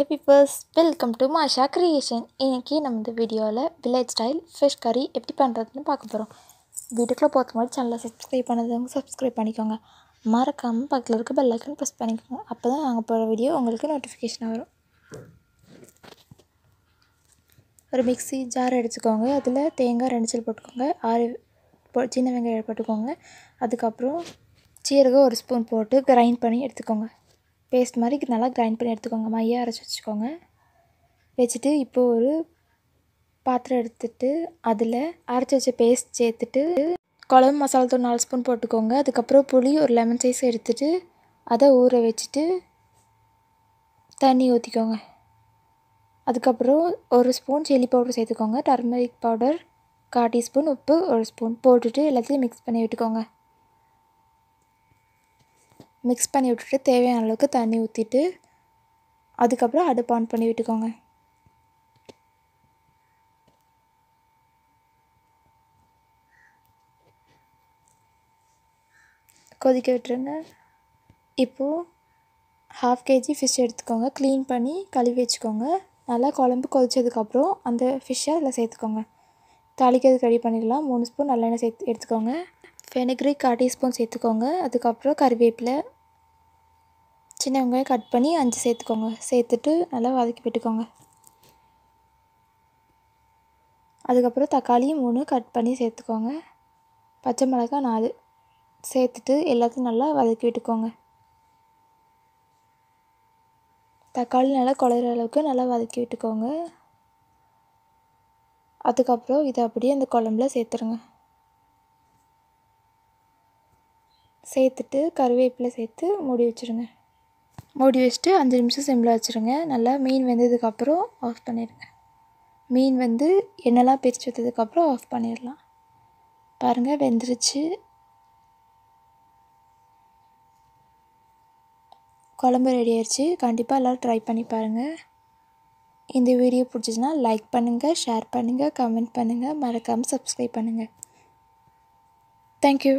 Hello peepers, welcome to Masha Creation. இன்றைக்கி நம்ம இந்த வீடியோவில் வில்லேஜ் ஸ்டைல் ஃபிஷ் கறி எப்படி பண்ணுறதுன்னு பார்க்க போகிறோம். வீட்டுக்குள்ளே போகிறதுக்கு முன்னாடி சேனலை சப்ஸ்கிரைப் பண்ணாதவங்க சப்ஸ்கிரைப் பண்ணிக்கோங்க. மறக்காமல் பக்கத்தில் இருக்க பெல் ஐக்கன் ப்ரெஸ் பண்ணிக்கோங்க. அப்போ தான் நாங்கள் போகிற வீடியோ உங்களுக்கு நோட்டிஃபிகேஷன் வரும். ஒரு மிக்ஸி ஜார் எடுத்துக்கோங்க. அதில் தேங்காய் 2 சில் போட்டுக்கோங்க. 6 சின்ன வெங்காயம் போட்டுக்கோங்க. அதுக்கப்புறம் சீரகம் 1 ஸ்பூன் போட்டு கிரைண்ட் பண்ணி எடுத்துக்கோங்க. பேஸ்ட் மாதிரி நல்லா கிரைண்ட் பண்ணி எடுத்துக்கோங்க. மையாக அரைச்சி வச்சுக்கோங்க. வச்சுட்டு இப்போது ஒரு பாத்திரம் எடுத்துகிட்டு அதில் அரைச்சி வச்ச பேஸ்ட் சேர்த்துட்டு குழம்பு மசாலா தூள் 4 ஸ்பூன் போட்டுக்கோங்க. அதுக்கப்புறம் புளி ஒரு லெமன் சைஸ் எடுத்துகிட்டு அதை ஊற வச்சுட்டு தண்ணி ஊற்றிக்கோங்க. அதுக்கப்புறம் 1 ஸ்பூன் சில்லி பவுடர் சேர்த்துக்கோங்க. டர்மரிக் பவுடர் 1/4 டீஸ்பூன், உப்பு 1 ஸ்பூன் போட்டுட்டு எல்லாத்தையும் மிக்ஸ் பண்ணி விட்டுக்கோங்க. மிக்ஸ் பண்ணி விட்டுட்டு தேவையான அளவுக்கு தண்ணி ஊற்றிட்டு அதுக்கப்புறம் அடுப்பு ஆன் பண்ணி விட்டுக்கோங்க. கொதிக்க விட்டுருங்க. இப்போது 1/2 kg ஃபிஷ் எடுத்துக்கோங்க. க்ளீன் பண்ணி கழுவி வச்சுக்கோங்க. நல்லா குழம்பு கொதிச்சதுக்கப்புறம் அந்த ஃபிஷ்ஷை அதில் சேர்த்துக்கோங்க. தாளிக்கிறதுக்கு ரெடி பண்ணிடலாம். 3 ஸ்பூன் நல்லெண்ணெய் எடுத்துக்கோங்க. ஃபெனுக்ரிக் 1/4 டீஸ்பூன் சேர்த்துக்கோங்க. அதுக்கப்புறம் கறிவேப்பிலை, சின்ன வெங்காயம் கட் பண்ணி 5 சேர்த்துக்கோங்க. சேர்த்துட்டு நல்லா வதக்கி விட்டுக்கோங்க. அதுக்கப்புறம் தக்காளி 3 கட் பண்ணி சேர்த்துக்கோங்க. பச்சை மிளகாய் 4 சேர்த்துட்டு எல்லாத்தையும் நல்லா வதக்கி விட்டுக்கோங்க. தக்காளி நல்லா குழையிற அளவுக்கு நல்லா வதக்கி விட்டுக்கோங்க. அதுக்கப்புறம் இதை அப்படியே அந்த குழம்புல சேர்த்துருங்க. சேர்த்துட்டு கருவேப்பிலை சேர்த்து மூடி வச்சுருங்க. மூடி வச்சுட்டு 5 நிமிஷம் சிம்மில் வச்சுருங்க. நல்லா மீன் வெந்ததுக்கப்புறம் ஆஃப் பண்ணிடுங்க. மீன் வந்து எண்ணெய்லாம் பிரித்து வைத்ததுக்கப்புறம் ஆஃப் பண்ணிடலாம். பாருங்கள், வெந்துருச்சு. குழம்பு ரெடி ஆயிடுச்சு. கண்டிப்பாக எல்லோரும் ட்ரை பண்ணி பாருங்கள். இந்த வீடியோ பிடிச்சிச்சின்னா லைக் பண்ணுங்கள், ஷேர் பண்ணுங்கள், கமெண்ட் பண்ணுங்கள், மறக்காமல் சப்ஸ்கிரைப் பண்ணுங்கள். தேங்க்யூ.